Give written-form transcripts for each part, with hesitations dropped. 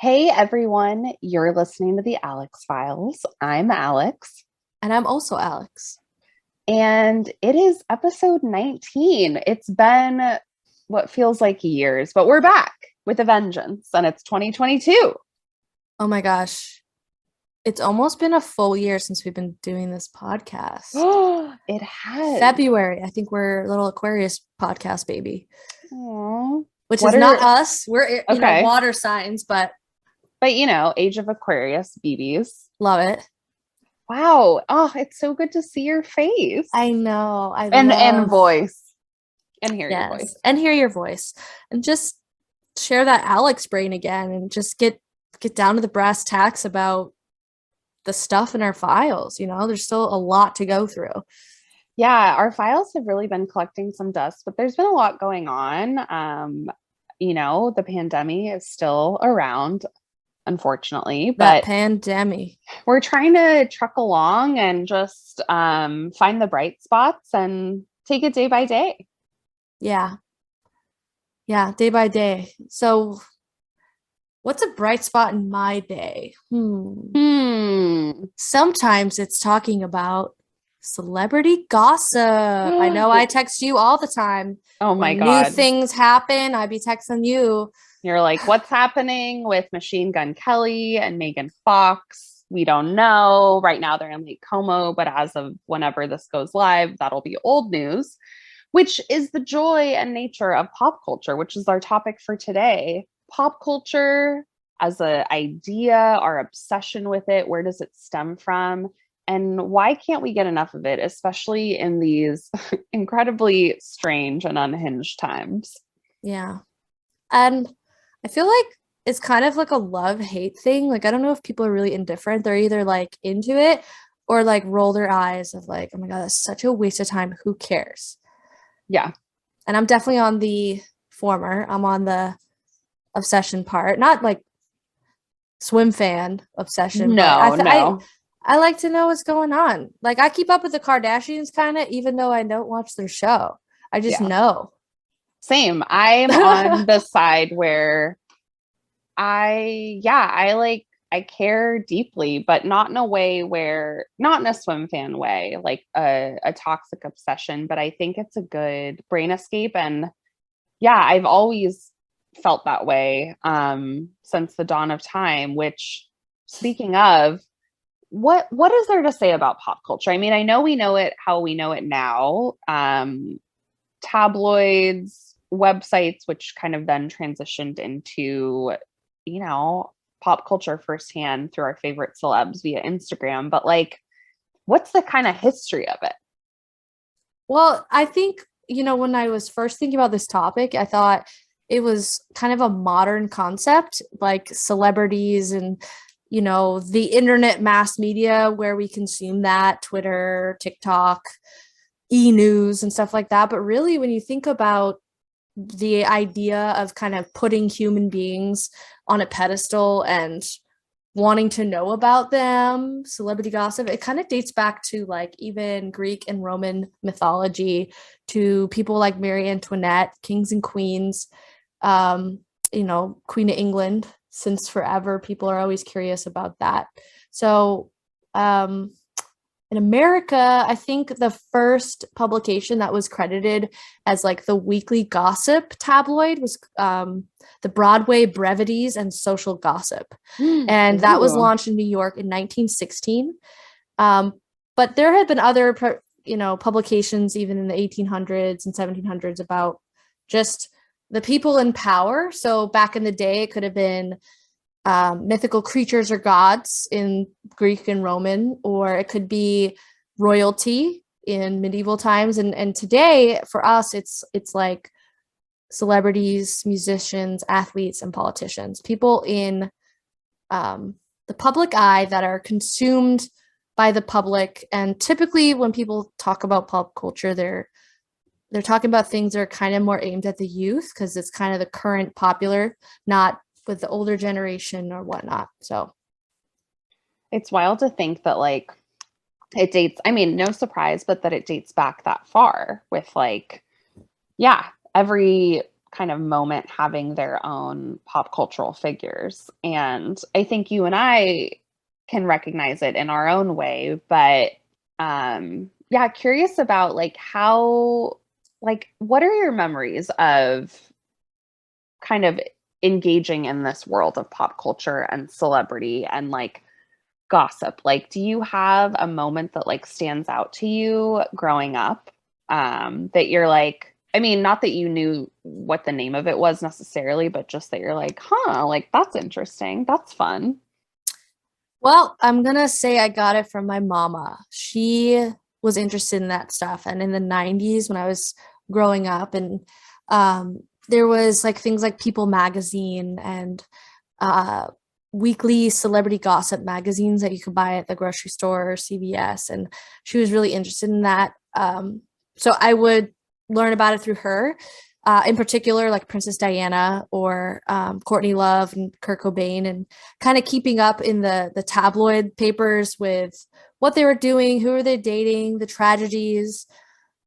Hey everyone, you're listening to the Alex Files. I'm Alex. And I'm also Alex. And it is episode 19. It's been what feels like years, but we're back with a vengeance, and it's 2022. Oh my gosh. It's almost been a full year since we've been doing this podcast. Oh, it has. February. I think we're a little Aquarius podcast, baby. Aww. Which is not us. We're okay. Water signs, but Age of Aquarius, BBs. Love it. Wow. Oh, it's so good to see your face. I know. And voice. And hear your voice. And hear your voice. And just share that Alex brain again and just get down to the brass tacks about the stuff in our files. There's still a lot to go through. Yeah, our files have really been collecting some dust, but there's been a lot going on. The pandemic is still around, unfortunately, but pandemic. We're trying to truck along and just find the bright spots and take it day by day. Yeah, day by day. So what's a bright spot in my day? Sometimes it's talking about celebrity gossip. I know I text you all the time. Oh my God. New things happen. I'd be texting you. You're like, what's happening with Machine Gun Kelly and Megan Fox? We don't know. Right now they're in Lake Como, but as of whenever this goes live, that'll be old news, which is the joy and nature of pop culture, which is our topic for today. Pop culture as an idea, our obsession with it, where does it stem from? And why can't we get enough of it, especially in these incredibly strange and unhinged times? Yeah. And I feel like it's kind of like a love-hate thing. Like, I don't know if people are really indifferent. They're either like into it or like roll their eyes of like, oh my God, that's such a waste of time. Who cares? Yeah. And I'm definitely on the former. I'm on the obsession part, not like swim fan obsession. No. I like to know what's going on. Like, I keep up with the Kardashians kind of, even though I don't watch their show. I just know. Same. I'm on the side where I care deeply, but not in a way where, not in a swim fan way, like a toxic obsession, but I think it's a good brain escape. And yeah, I've always felt that way since the dawn of time, which, speaking of, what is there to say about pop culture? I mean, I know we know it how we know it now. Tabloids, websites, which kind of then transitioned into, pop culture firsthand through our favorite celebs via Instagram. But like, what's the kind of history of it? Well, I think, when I was first thinking about this topic, I thought it was kind of a modern concept, like celebrities and, the internet mass media where we consume that, Twitter, TikTok, e-news and stuff like that. But really, when you think about the idea of kind of putting human beings on a pedestal and wanting to know about them, celebrity gossip, it kind of dates back to like even Greek and Roman mythology, to people like Mary Antoinette, kings and queens, Queen of England. Since forever, people are always curious about that. So in America, I think the first publication that was credited as like the weekly gossip tabloid was the Broadway Brevities and Social Gossip. And that was launched in New York in 1916. But there had been other, publications even in the 1800s and 1700s about just the people in power. So back in the day, it could have been mythical creatures or gods in Greek and Roman, or it could be royalty in medieval times. And today for us, it's like celebrities, musicians, athletes, and politicians, people in the public eye that are consumed by the public. And typically when people talk about pop culture, they're talking about things that are kind of more aimed at the youth because it's kind of the current popular, not with the older generation or whatnot. So It's wild to think that like it dates, I mean, no surprise, but that it dates back that far with like, yeah, every kind of moment having their own pop cultural figures. And I think you and I can recognize it in our own way, but yeah, curious about like how, like, what are your memories of kind of engaging in this world of pop culture and celebrity and like gossip? Like, do you have a moment that like stands out to you growing up, that you're like, I mean, not that you knew what the name of it was necessarily, but just that you're like, huh, like that's interesting, that's fun. well, I'm gonna say I got it from my mama. She was interested in that stuff. And in the 90s, when I was growing up, and there was like things like People magazine and uh, weekly celebrity gossip magazines that you could buy at the grocery store or CVS. And she was really interested in that. So I would learn about it through her. In particular, like Princess Diana or Courtney Love and Kurt Cobain, and kind of keeping up in the tabloid papers with what they were doing, who were they dating, the tragedies.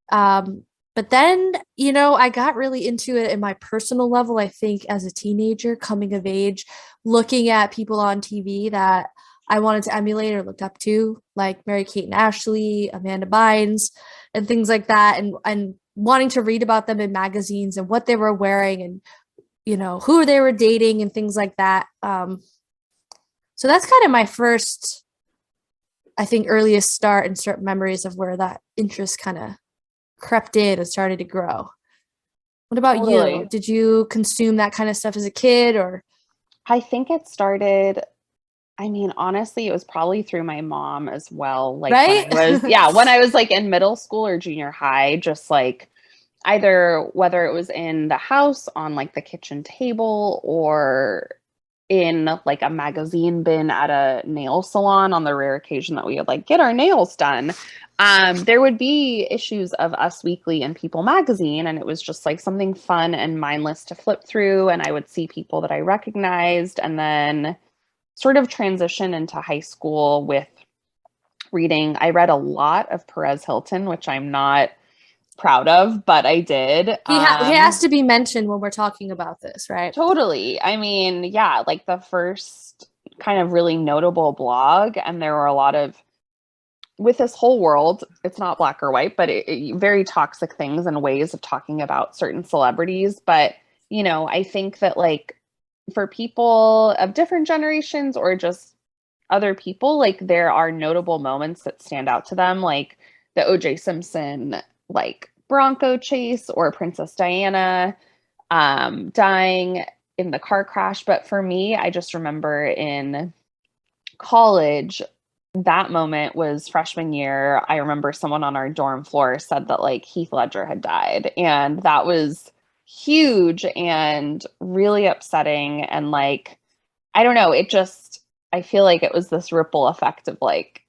But then, you know, I got really into it in my personal level, I think, as a teenager, coming of age, looking at people on TV that I wanted to emulate or looked up to, like Mary-Kate and Ashley, Amanda Bynes, and things like that, and wanting to read about them in magazines and what they were wearing and, you know, who they were dating and things like that. So that's kind of my first, I think, earliest start and certain memories of where that interest kind of crept in and started to grow. What about you? Totally. Did you consume that kind of stuff as a kid or? I think it started, I mean, honestly, it was probably through my mom as well. Like when I Right? was, yeah, when I was like in middle school or junior high, just like either whether it was in the house on like the kitchen table or in like a magazine bin at a nail salon on the rare occasion that we would like get our nails done. There would be issues of Us Weekly and People magazine, and it was just like something fun and mindless to flip through. And I would see people that I recognized, and then sort of transition into high school with reading. I read a lot of Perez Hilton, which I'm not proud of, but I did. He has to be mentioned when we're talking about this, right? Totally. I mean, yeah, like the first kind of really notable blog, and there were a lot of, with this whole world, it's not black or white, but very toxic things and ways of talking about certain celebrities. But, you know, I think that like for people of different generations or just other people, like there are notable moments that stand out to them, like the OJ Simpson, like Bronco chase or Princess Diana dying in the car crash. But for me, I just remember in college, that moment was freshman year. I remember someone on our dorm floor said that like Heath Ledger had died. And that was huge and really upsetting. And like, I don't know, it just, I feel like it was this ripple effect of like,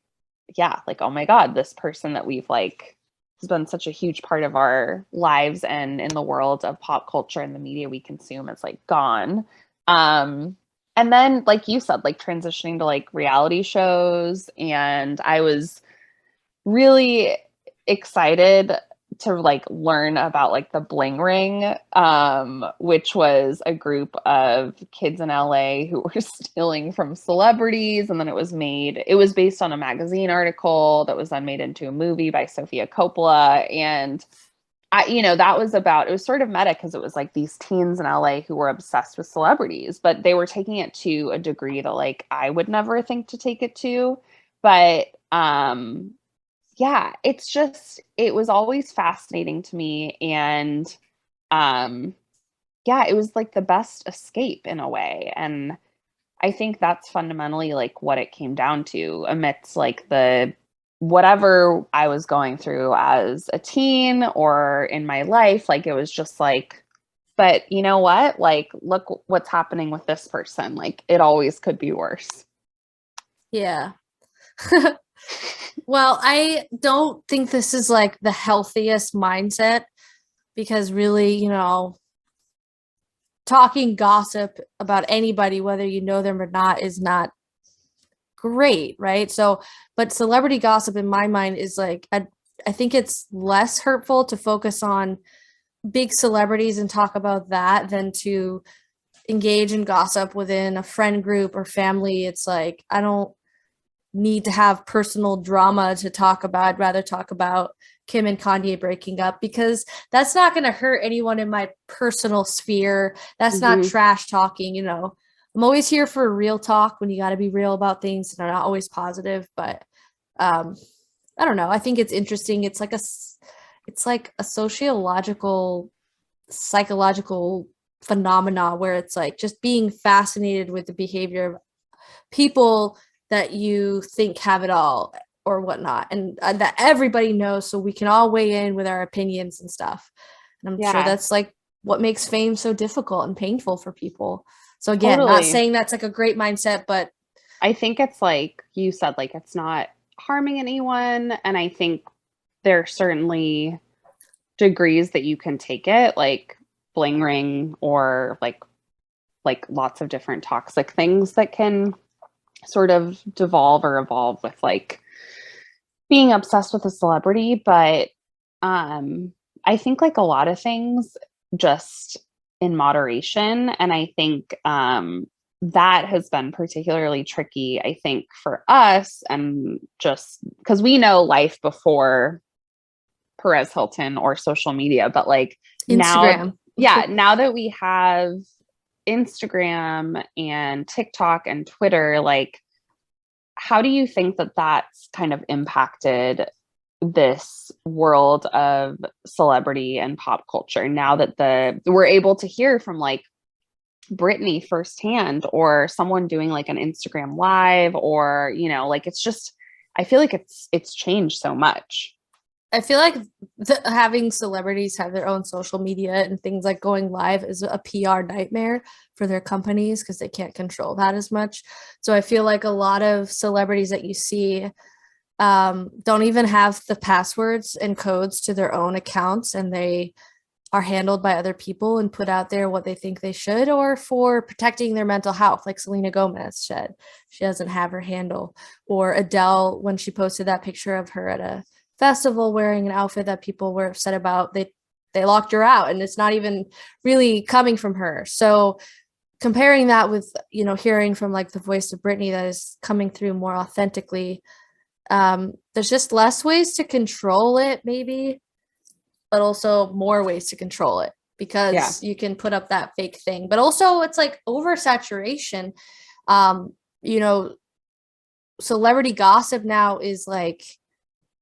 yeah, like, oh my God, this person that we've like has been such a huge part of our lives and in the world of pop culture and the media we consume is like gone. Um, and then, like you said, like transitioning to like reality shows, and I was really excited to like learn about like the Bling Ring, which was a group of kids in LA who were stealing from celebrities, and then it was based on a magazine article that was then made into a movie by Sofia Coppola. And you know, that was about, it was sort of meta because it was like these teens in LA who were obsessed with celebrities, but they were taking it to a degree that like I would never think to take it to. But yeah, it's just, it was always fascinating to me. And um, yeah, it was like the best escape in a way. And I think that's fundamentally like what it came down to amidst like the whatever I was going through as a teen or in my life. Like it was just like, but you know what? Like, look what's happening with this person. Like it always could be worse. Yeah. Well, I don't think this is like the healthiest mindset because really, talking gossip about anybody, whether you know them or not, is not great, right? So, but celebrity gossip in my mind is like, I think it's less hurtful to focus on big celebrities and talk about that than to engage in gossip within a friend group or family. It's like, I don't need to have personal drama to talk about. I'd rather talk about Kim and Kanye breaking up because that's not going to hurt anyone in my personal sphere. That's not trash talking, I'm always here for real talk when you got to be real about things and are not always positive, but I don't know. I think it's interesting. It's like a sociological, psychological phenomena where it's like just being fascinated with the behavior of people that you think have it all or whatnot, and that everybody knows, so we can all weigh in with our opinions and stuff. And I'm sure that's like what makes fame so difficult and painful for people. So again, not saying that's like a great mindset, but I think it's like you said, like it's not harming anyone. And I think there are certainly degrees that you can take it, like bling ring or like lots of different toxic things that can sort of devolve or evolve with like being obsessed with a celebrity. But I think like a lot of things just in moderation. And I think that has been particularly tricky, I think, for us, and just because we know life before Perez Hilton or social media, but like Instagram. now that we have Instagram and TikTok and Twitter, like, how do you think that that's kind of impacted this world of celebrity and pop culture now that we're able to hear from like Britney firsthand or someone doing like an Instagram live or, like it's just, I feel like it's changed so much. I feel like having celebrities have their own social media and things like going live is a PR nightmare for their companies because they can't control that as much. So I feel like a lot of celebrities that you see don't even have the passwords and codes to their own accounts, and they are handled by other people and put out there what they think they should, or for protecting their mental health, like Selena Gomez said. She doesn't have her handle. Or Adele, when she posted that picture of her at a festival wearing an outfit that people were upset about, they locked her out, and it's not even really coming from her. So comparing that with hearing from like the voice of Britney that is coming through more authentically, there's just less ways to control it maybe, but also more ways to control it because you can put up that fake thing. But also it's like oversaturation. Celebrity gossip now is like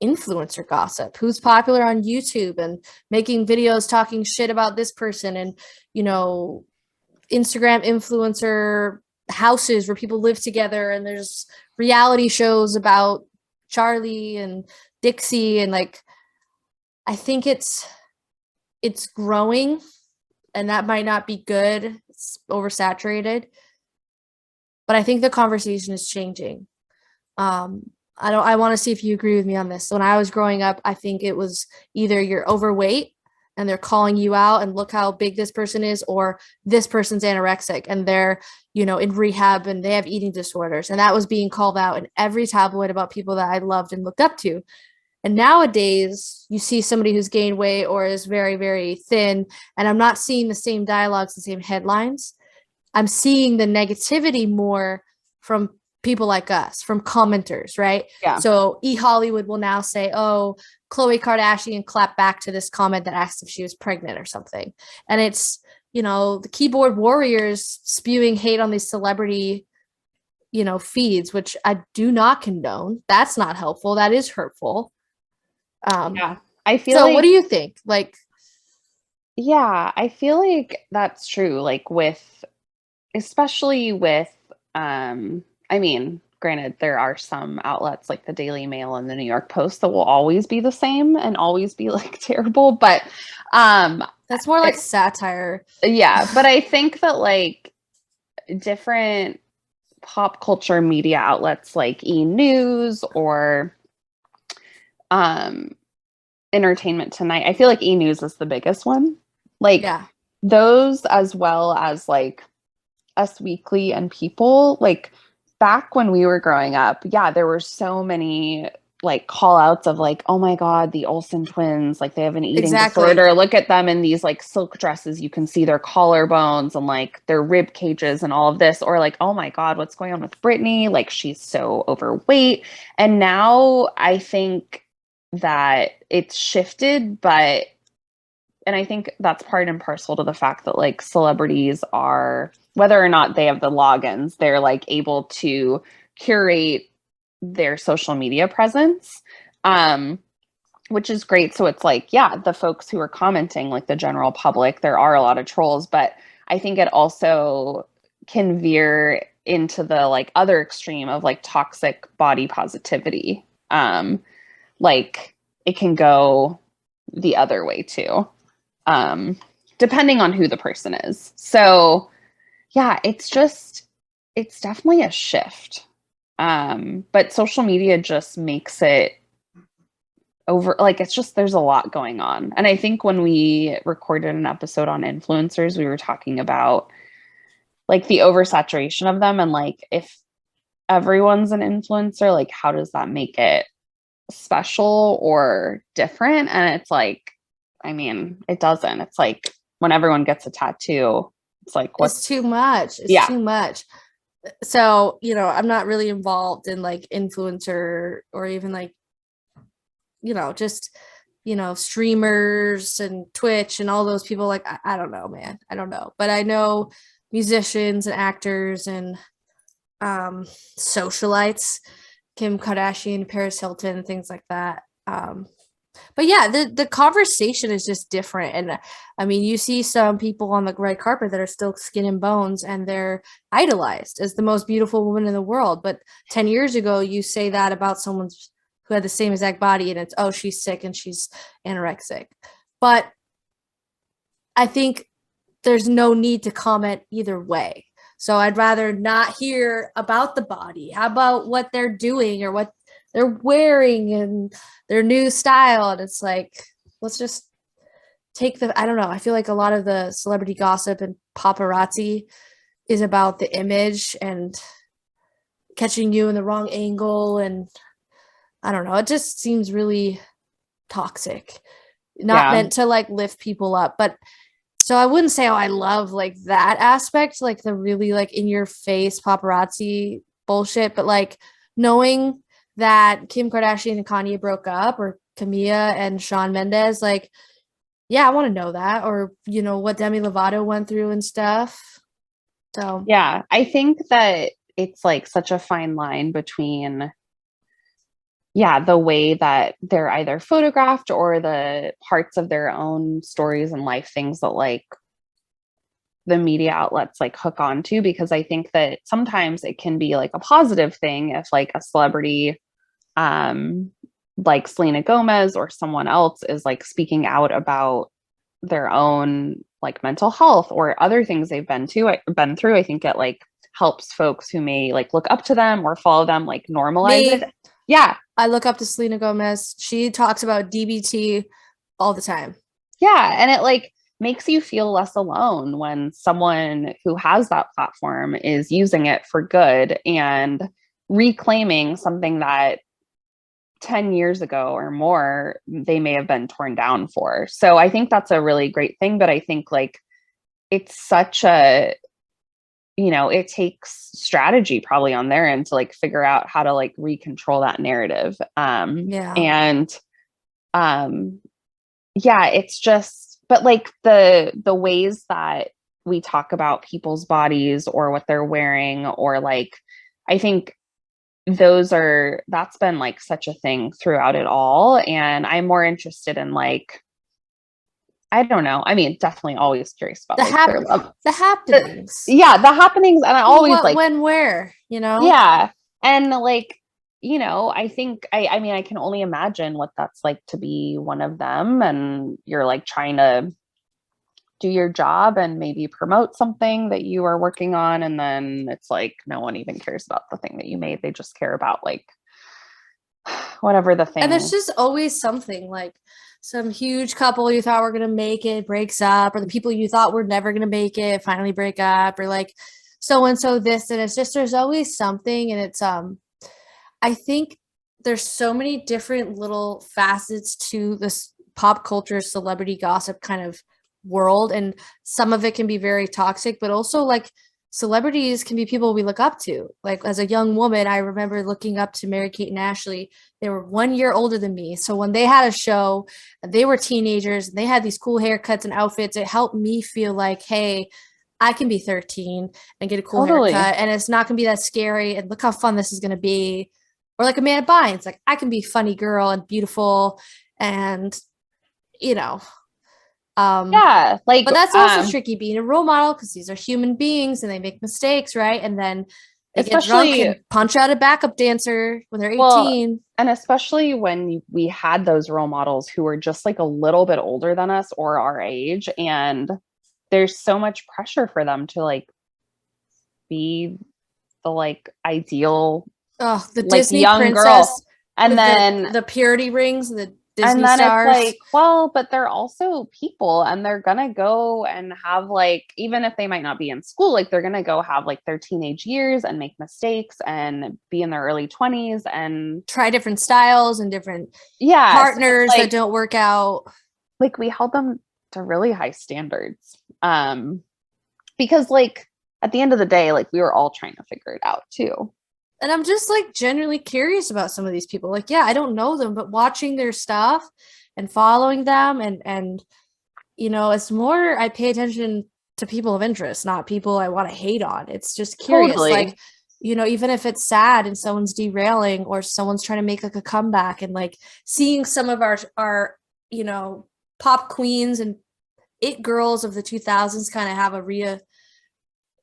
influencer gossip, who's popular on YouTube and making videos talking shit about this person, and Instagram influencer houses where people live together, and there's reality shows about Charlie and Dixie, and like I think it's growing, and that might not be good. It's oversaturated, but I think the conversation is changing. I want to see if you agree with me on this. So when I was growing up, I think it was either you're overweight and they're calling you out and look how big this person is, or this person's anorexic and they're, in rehab and they have eating disorders. And that was being called out in every tabloid about people that I loved and looked up to. And nowadays you see somebody who's gained weight or is very, very thin, and I'm not seeing the same dialogues, the same headlines. I'm seeing the negativity more from people like us, from commenters, right? Yeah. So Hollywood will now say, oh, Khloe Kardashian clapped back to this comment that asked if she was pregnant or something. And it's, the keyboard warriors spewing hate on these celebrity, feeds, which I do not condone. That's not helpful. That is hurtful. I feel so what do you think? Like, yeah, I feel like that's true. Like especially with I mean, granted, there are some outlets like the Daily Mail and the New York Post that will always be the same and always be like terrible, but That's more like satire. yeah, but I think that like different pop culture media outlets like E! News or um Entertainment Tonight, I feel like E! News is the biggest one. Like Yeah. those, as well as like Us Weekly and People, like back when we were growing up, yeah, there were so many like call outs of like, oh my God, the Olsen twins, like they have an eating Exactly. disorder. Look at them in these like silk dresses. You can see their collarbones and like their rib cages and all of this. Or like, oh my God, what's going on with Britney? Like she's so overweight. And now I think that it's shifted, but and I think that's part and parcel to the fact that like celebrities are, whether or not they have the logins, they're like able to curate their social media presence, um, which is great. So it's like, yeah, the folks who are commenting, like the general public, there are a lot of trolls, but I think it also can veer into the like other extreme of like toxic body positivity. Like it can go the other way too, um, depending on who the person is. So yeah, it's definitely a shift. But social media just makes it over, like it's just there's a lot going on. And I think when we recorded an episode on influencers, we were talking about like the oversaturation of them and like if everyone's an influencer, like how does that make it special or different? And it's like, I mean, it doesn't. It's like when everyone gets a tattoo, it's like It's what's too much. It's yeah. too much. So, I'm not really involved in like influencer or even like, just, streamers and Twitch and all those people. Like, I don't know, man. I don't know. But I know musicians and actors and socialites, Kim Kardashian, Paris Hilton, things like that. But yeah, the conversation is just different. And I mean, you see some people on the red carpet that are still skin and bones and they're idolized as the most beautiful woman in the world. But 10 years ago, you say that about someone who had the same exact body and it's, oh, she's sick and she's anorexic. But I think there's no need to comment either way. So I'd rather not hear about the body. How about what they're doing or what they're wearing and their new style? And it's like, let's just take I don't know. I feel like a lot of the celebrity gossip and paparazzi is about the image and catching you in the wrong angle. And I don't know. It just seems really toxic, not Yeah. meant to like lift people up. But so I wouldn't say, oh, I love like that aspect, like the really like in your face paparazzi bullshit, but like knowing that Kim Kardashian and Kanye broke up or Camilla and Shawn Mendes, like, yeah, I want to know that. Or, what Demi Lovato went through and stuff. So, Yeah. I think that it's like such a fine line between yeah, the way that they're either photographed or the parts of their own stories and life things that like the media outlets like hook onto, because I think that sometimes it can be like a positive thing if like a celebrity um like Selena Gomez or someone else is like speaking out about their own like mental health or other things they've been through. I think it like helps folks who may like look up to them or follow them like normalize it. me, Yeah. I look up to Selena Gomez. She talks about DBT all the time. Yeah. And it like makes you feel less alone when someone who has that platform is using it for good and reclaiming something that 10 years ago or more they may have been torn down for. So I think that's a really great thing. But I think like it's such a, it takes strategy probably on their end to like figure out how to like recontrol that narrative. Yeah. And yeah, it's just, but like the ways that we talk about people's bodies or what they're wearing, or like, I think that's been like such a thing throughout it all. And I'm more interested in like, I don't know. I mean, definitely always curious about their love. The happenings. The happenings. And I always what, when, where, Yeah. And I think I mean, I can only imagine what that's like to be one of them. And you're like trying to do your job and maybe promote something that you are working on. And then it's like no one even cares about the thing that you made. They just care about like whatever the thing. And there's just always something like some huge couple you thought were going to make it breaks up, or the people you thought were never going to make it finally break up, or like so-and-so this. And it's just, there's always something. And it's, I think there's so many different little facets to this pop culture celebrity gossip kind of world, and some of it can be very toxic, but also like celebrities can be people we look up to. Like as a young woman, I remember looking up to Mary-Kate and Ashley. They were 1 year older than me, so when they had a show, they were teenagers and they had these cool haircuts and outfits, it helped me feel like, hey, I can be 13 and get a cool haircut, and it's not gonna be that scary, and look how fun this is gonna be. Or like Amanda Bynes, like I can be funny girl and beautiful, and but that's also tricky being a role model, because these are human beings and they make mistakes, right? And then they get drunk and punch out a backup dancer when they're 18. Well, and especially when we had those role models who were just like a little bit older than us or our age, and there's so much pressure for them to like be the like ideal the like, Disney young princess girl, and then the purity rings, the Disney and then stars. It's like, well, but they're also people, and they're gonna go and have like, even if they might not be in school, like they're gonna go have like their teenage years and make mistakes and be in their early 20s and try different styles and different partners that don't work out. Like we held them to really high standards. Because like at the end of the day, like we were all trying to figure it out too. And I'm just like genuinely curious about some of these people. Like, yeah, I don't know them, but watching their stuff and following them and it's more I pay attention to people of interest, not people I want to hate on. It's just curious. Totally. Like, even if it's sad and someone's derailing or someone's trying to make like a comeback, and like seeing some of our pop queens and it girls of the 2000s kind of have a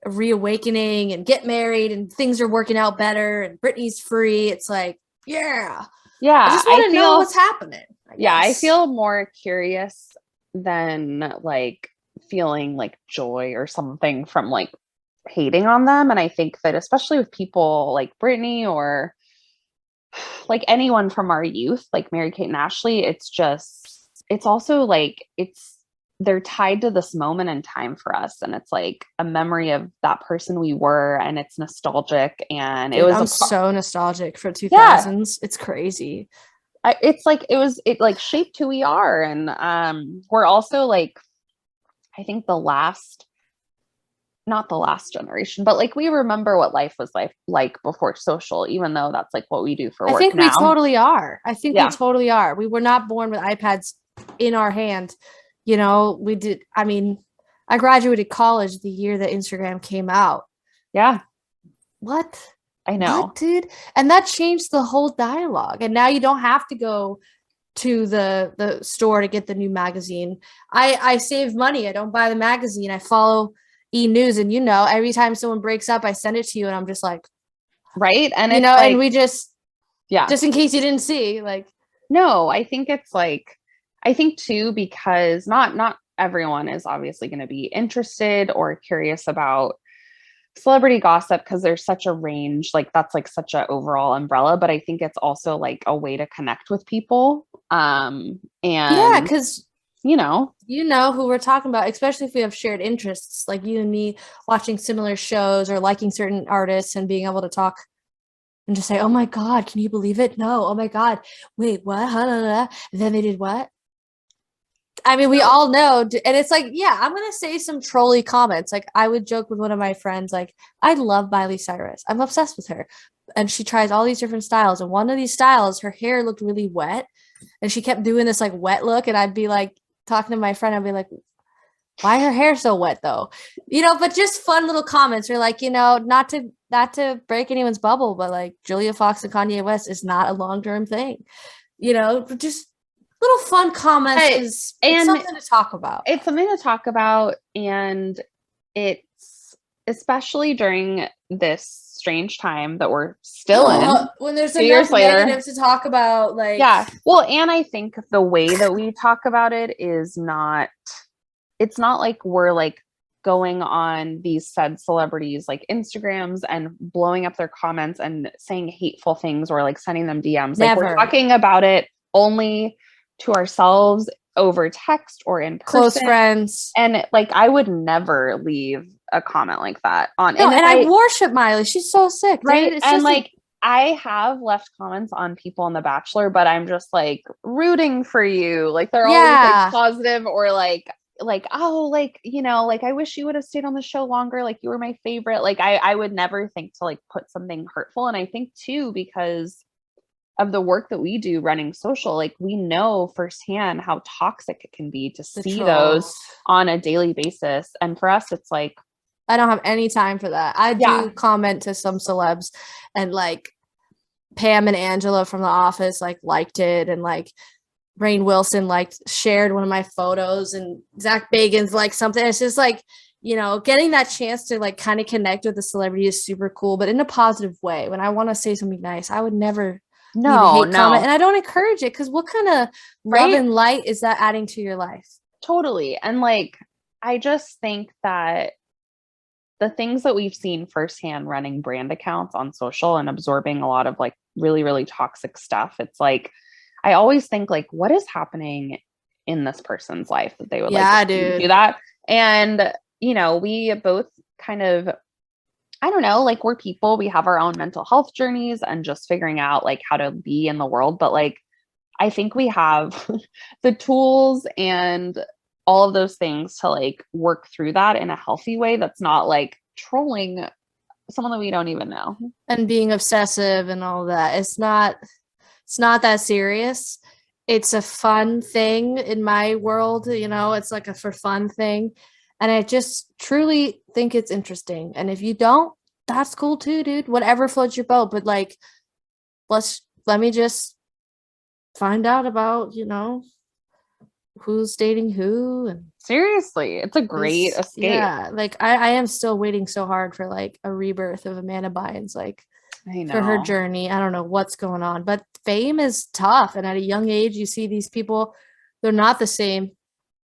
reawakening and get married and things are working out better and Britney's free. It's like, yeah. I just want to know what's happening. I feel more curious than like feeling like joy or something from like hating on them. And I think that especially with people like Britney or like anyone from our youth, like Mary-Kate and Ashley, it's also like they're tied to this moment in time for us, and it's like a memory of that person we were, and it's nostalgic. And I'm so nostalgic for 2000s. It's crazy. It like shaped who we are, and we're also like, I think not the last generation, but like we remember what life was like before social, even though that's like what we do for work. I think now. We totally are. We totally are. We were not born with iPads in our hand. We did. I mean, I graduated college the year that Instagram came out. Yeah. What? I know. What, dude? And that changed the whole dialogue. And now you don't have to go to the store to get the new magazine. I save money. I don't buy the magazine. I follow E-News, and every time someone breaks up, I send it to you, and I'm just like, right. And and we just in case you didn't see, like, no, I think it's like, I think too, because not everyone is obviously going to be interested or curious about celebrity gossip, because there's such a range, like that's like such an overall umbrella, but I think it's also like a way to connect with people. And because who we're talking about, especially if we have shared interests, like you and me watching similar shows or liking certain artists and being able to talk and just say, oh my God, can you believe it? No. Oh my God. Wait, what? And then they did what? I mean, we all know, and it's like, yeah, I'm going to say some trolly comments. Like I would joke with one of my friends, like, I love Miley Cyrus. I'm obsessed with her. And she tries all these different styles. And one of these styles, her hair looked really wet. And she kept doing this like wet look. And I'd be like, talking to my friend, I'd be like, why her hair so wet though? But just fun little comments are like, not to break anyone's bubble, but like Julia Fox and Kanye West is not a long-term thing. Just little fun comments it's something to talk about. It's something to talk about, and it's especially during this strange time that we're still in. When there's enough negative to talk about, like, yeah. Well, and I think the way that we talk about it is not, it's not like we're like going on these said celebrities like Instagrams and blowing up their comments and saying hateful things or like sending them DMs. Like, we're talking about it only to ourselves over text or in person. Close friends. And like, I would never leave a comment like that on. No, and I worship Miley. She's so sick, right? Dude. It's and like, I have left comments on people on The Bachelor, but I'm just like rooting for you. Like, they're always like positive or like, oh, like, you know, like, I wish you would have stayed on the show longer. Like, you were my favorite. Like, I would never think to like put something hurtful. And I think too, because of the work that we do running social, like, we know firsthand how toxic it can be to see those on a daily basis. And for us, it's like, I don't have any time for that. I do comment to some celebs, and like Pam and Angela from The Office like liked it, and like Rainn Wilson like shared one of my photos, and Zach Bagans like something. It's just like, you know, getting that chance to like kind of connect with the celebrity is super cool, but in a positive way. When I want to say something nice, I would never comment, and I don't encourage it, because what kind of love and light is that adding to your life? Totally. And like, I just think that the things that we've seen firsthand running brand accounts on social and absorbing a lot of like really, really toxic stuff, it's like, I always think like, what is happening in this person's life that they would do that? And, you know, we both kind of, I don't know, like, we're people, we have our own mental health journeys and just figuring out like how to be in the world. But like, I think we have the tools and all of those things to like work through that in a healthy way that's not like trolling someone that we don't even know and being obsessive and all that. It's not that serious. It's a fun thing in my world, you know. It's like a for fun thing, and I just truly think it's interesting. And if you don't, that's cool too, dude. Whatever floats your boat. But like, let me just find out about, you know, who's dating who. And seriously, it's a great escape. Yeah, like I am still waiting so hard for like a rebirth of Amanda Bynes, like, I know, for her journey. I don't know what's going on, but fame is tough, and at a young age you see these people, they're not the same.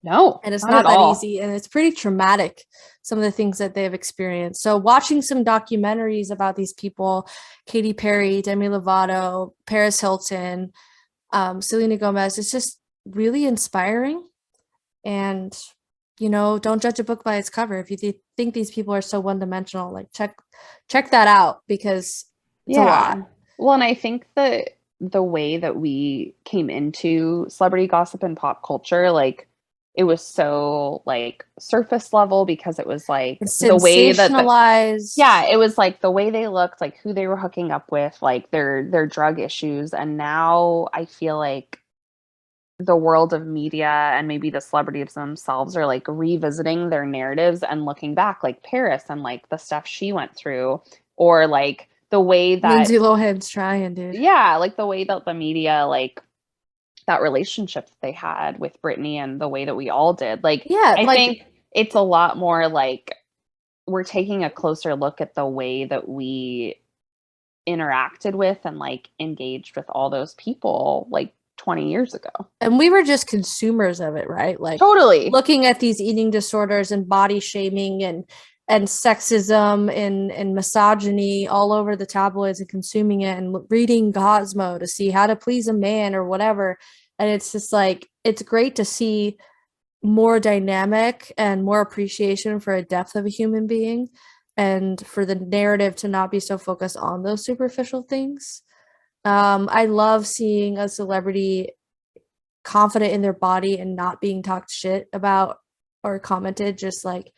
No, and it's not that easy, and it's pretty traumatic, some of the things that they've experienced. So watching some documentaries about these people, Katy Perry, Demi Lovato, Perez Hilton, Selena Gomez, it's just really inspiring. And, you know, don't judge a book by its cover. If you think these people are so one-dimensional, like check that out, because it's a lot. Well, and I think that the way that we came into celebrity gossip and pop culture, like, it was so like surface level, because it was like the way that it was like the way they looked, like who they were hooking up with, like their drug issues. And now I feel like the world of media and maybe the celebrities themselves are like revisiting their narratives and looking back, like Paris and like the stuff she went through, or like the way that Lindsay Lohan's trying, dude. Yeah, like the way that the media, like that relationship that they had with Britney and the way that we all did. Like, I think it's a lot more like we're taking a closer look at the way that we interacted with and like engaged with all those people like 20 years ago. And we were just consumers of it, right? Like, totally looking at these eating disorders and body shaming and sexism and misogyny all over the tabloids, and consuming it and reading Cosmo to see how to please a man or whatever. And it's just like, it's great to see more dynamic and more appreciation for a depth of a human being, and for the narrative to not be so focused on those superficial things. I love seeing a celebrity confident in their body and not being talked shit about or commented, just like,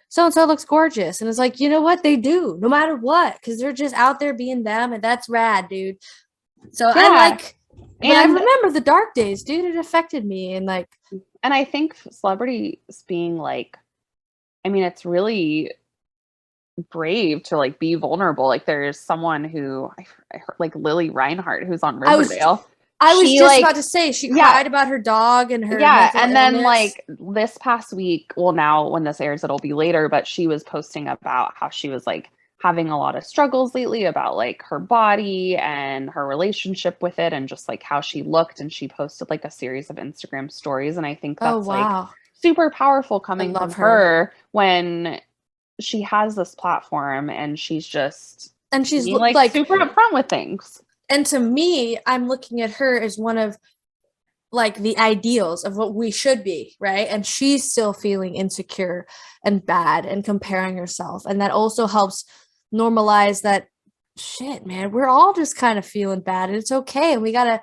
so-and-so looks gorgeous. And it's like, you know what? They do, no matter what, because they're just out there being them, and that's rad, dude. So I like, and I remember the dark days, dude. It affected me. And like, and I think celebrities being like, I mean, it's really brave to like be vulnerable. Like, there's someone who I heard, like Lily Reinhardt, who's on Riverdale. I was she, just like, about to say she yeah. cried about her dog and her Yeah, mental and then illness. like this past week, well, now when this airs, it'll be later, but she was posting about how she was like having a lot of struggles lately about like her body and her relationship with it and just like how she looked. And she posted like a series of Instagram stories. And I think Oh that's like wow, super powerful I coming from love her. her when she has this platform and she's just And she's being like super upfront with things. And to me, I'm looking at her as one of like the ideals of what we should be, right? And she's still feeling insecure and bad and comparing herself. And that also helps normalize that shit, man. We're all just kind of feeling bad and it's okay. And we got to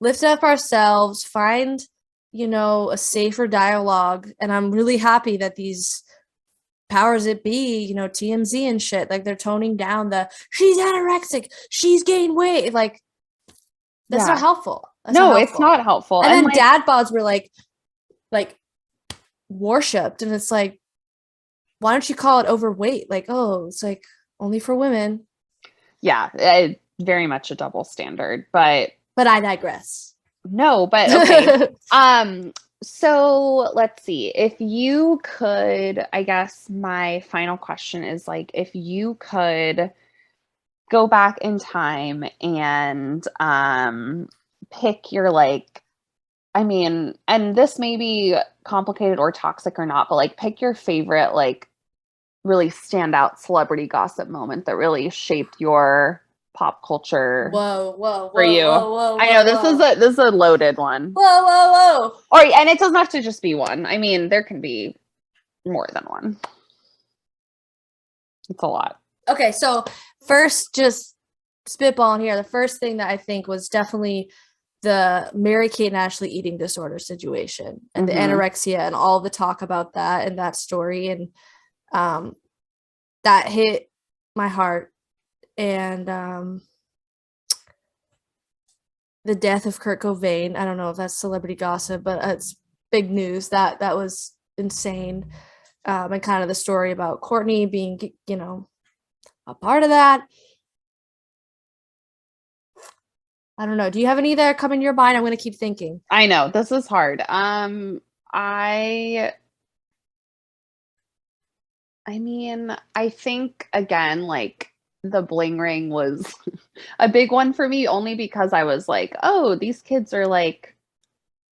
lift up ourselves, find, a safer dialogue. And I'm really happy that these powers it be, TMZ and shit, like they're toning down she's anorexic, she's gained weight. Like, that's not helpful. That's no, not helpful. It's not helpful. And then like, dad bods were like worshipped. And it's like, why don't you call it overweight? Like, oh, it's like only for women. Yeah, very much a double standard. But I digress. No, but okay. So let's see. If you could, I guess my final question is like, if you could go back in time and pick your like, I mean, and this may be complicated or toxic or not, but like pick your favorite like really standout celebrity gossip moment that really shaped your pop culture. Whoa, for you. I know this is a loaded one. Whoa. Or and it doesn't have to just be one. I mean, there can be more than one. It's a lot. Okay, so first, just spitballing here. The first thing that I think was definitely the Mary-Kate and Ashley eating disorder situation and the anorexia and all the talk about that and that story. And that hit my heart. And the death of Kurt Cobain. I don't know if that's celebrity gossip, but it's big news. That was insane. And kind of the story about Courtney being, a part of that. I don't know. Do you have any that come in your mind? I'm going to keep thinking. I know this is hard. I mean, I think again, like the bling ring was a big one for me only because I was like, oh, these kids are like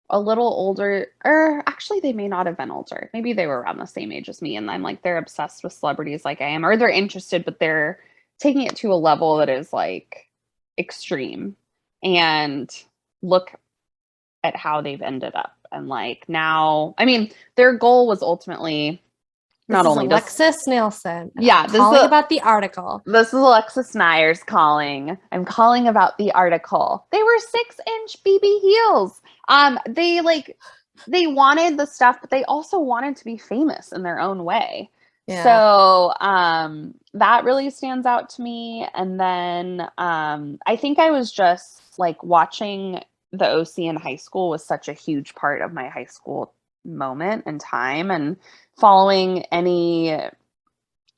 a little older, or actually they may not have been older. Maybe they were around the same age as me. And I'm like, they're obsessed with celebrities like I am, or they're interested, but they're taking it to a level that is like extreme. And look at how they've ended up. And like now, I mean, their goal was ultimately not only Alexis Nielsen. Yeah, calling about the article. This is Alexis Nyers calling. I'm calling about the article. They were 6-inch BB heels. They wanted the stuff, but they also wanted to be famous in their own way. Yeah. So that really stands out to me. And then I think I was just like watching the OC in high school was such a huge part of my high school moment and time, and following any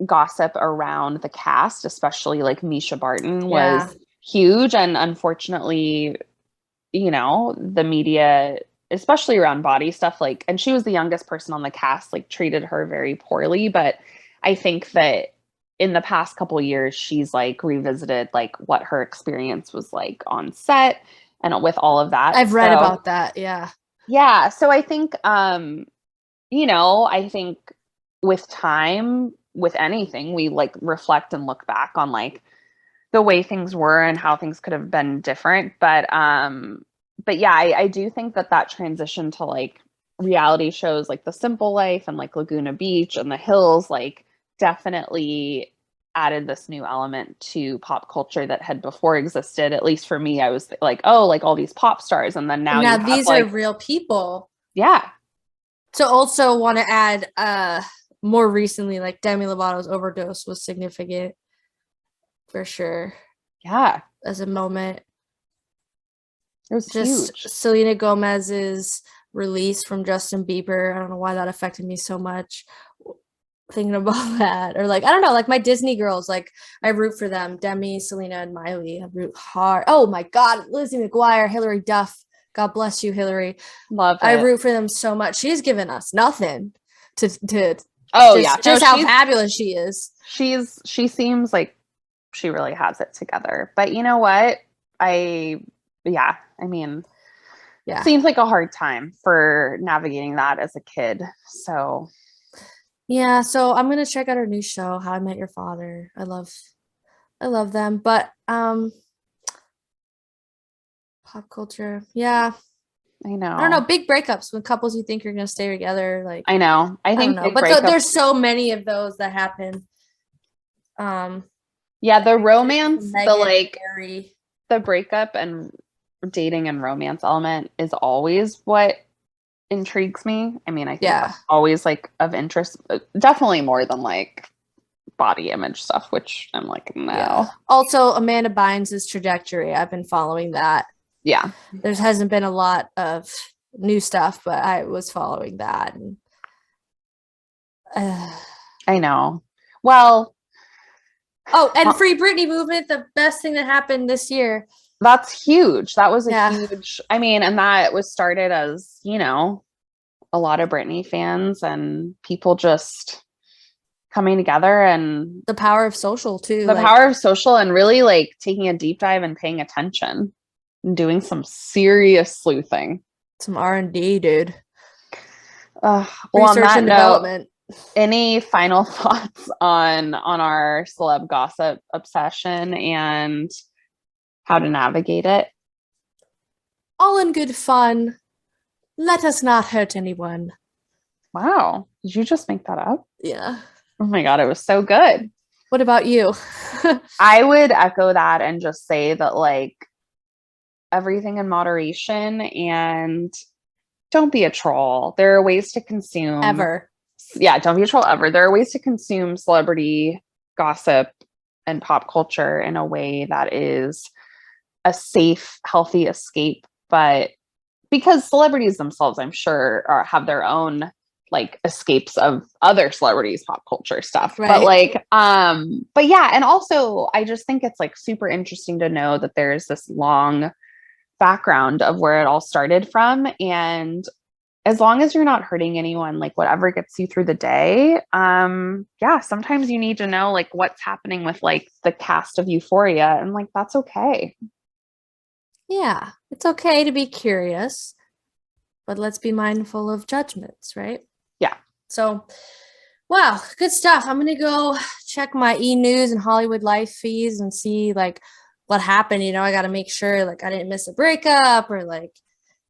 gossip around the cast, especially like Misha Barton, was huge. And unfortunately, the media, especially around body stuff, like, and she was the youngest person on the cast, like treated her very poorly. But I think that in the past couple years, she's like revisited like what her experience was like on set and with all of that. I've read about that. Yeah. Yeah. So I think, I think with time, with anything, we like reflect and look back on like the way things were and how things could have been different. But yeah, I do think that transition to like reality shows like The Simple Life and like Laguna Beach and The Hills, like definitely added this new element to pop culture that had before existed. At least for me, I was like, oh, like all these pop stars. And then now these are real people. Yeah. So also want to add more recently, like Demi Lovato's Overdose was significant for sure. Yeah. As a moment. It was just huge. Selena Gomez's release from Justin Bieber. I don't know why that affected me so much. thinking about that. Or like, I don't know, like my Disney girls, like I root for them. Demi, Selena, and Miley. I root hard. Oh my God, Lizzie McGuire, Hilary Duff. God bless you, Hilary. Love it. I root for them so much. She's given us nothing to Oh yeah, just how fabulous she is. She seems like she really has it together. But you know what? Seems like a hard time for navigating that as a kid. So yeah, so I'm gonna check out her new show, How I Met Your Father. I love them. But pop culture. Yeah. I know. I don't know. Big breakups with couples you think are gonna stay together. Like I know. I think don't know. But there's so many of those that happen. Yeah, the romance, the breakup and dating and romance element is always what intrigues me. I mean, I think that's always like of interest, definitely more than like body image stuff, which I'm like, no. Yeah. Also, Amanda Bynes' trajectory. I've been following that. Yeah. There hasn't been a lot of new stuff, but I was following that. And, I know. Well, and Free Britney movement, the best thing that happened this year. That's huge. That was a huge, I mean, and that was started as, you know, a lot of Britney fans and people just coming together, and the power of social too. The power of social, and really like taking a deep dive and paying attention and doing some serious sleuthing. Some R&D, dude. Research and development. Any final thoughts on our celeb gossip obsession and how to navigate it? All in good fun. Let us not hurt anyone. Wow. Did you just make that up? Yeah. Oh my God, it was so good. What about you? I would echo that and just say that like everything in moderation, and don't be a troll. There are ways to consume ever. Yeah, don't be a troll ever. There are ways to consume celebrity gossip and pop culture in a way that is a safe, healthy escape. But because celebrities themselves, I'm sure, have their own like escapes of other celebrities' pop culture stuff. Right. But like, but yeah, and also I just think it's like super interesting to know that there's this long background of where it all started from. And as long as you're not hurting anyone, like whatever gets you through the day, sometimes you need to know like what's happening with like the cast of Euphoria, and like that's okay. Yeah, it's okay to be curious, but let's be mindful of judgments, right? Yeah. So, wow, good stuff. I'm gonna go check my E! News and Hollywood Life feeds and see like what happened. You know, I got to make sure like I didn't miss a breakup or like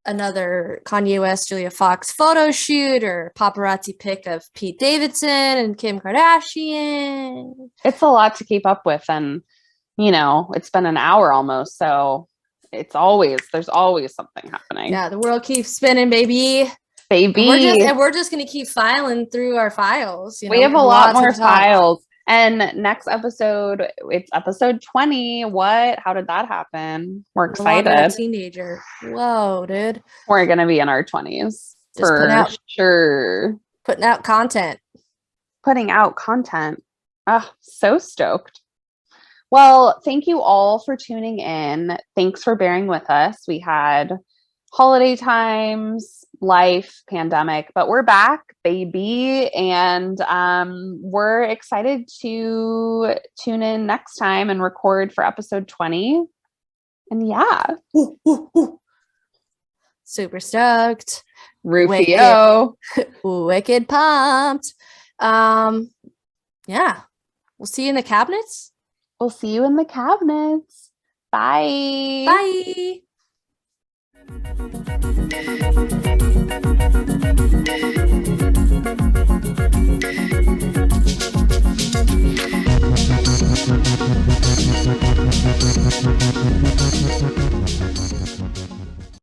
another Kanye West, Julia Fox photo shoot or paparazzi pic of Pete Davidson and Kim Kardashian. It's a lot to keep up with. And, you know, it's been an hour almost. So there's always something happening. Yeah. The world keeps spinning, baby. And we're just going to keep filing through our files. You know, we have a lot more files. And next episode, it's episode 20. How did that happen? We're excited. A teenager. Whoa, dude. We're going to be in our 20s for sure. Putting out content. Oh, so stoked. Well, thank you all for tuning in. Thanks for bearing with us. We had holiday times, life, pandemic, but we're back, baby. And we're excited to tune in next time and record for episode 20. And yeah. Super stoked. Rufio. Wicked pumped. Yeah. We'll see you in the cabinets. We'll see you in the cabinets. Bye. Bye.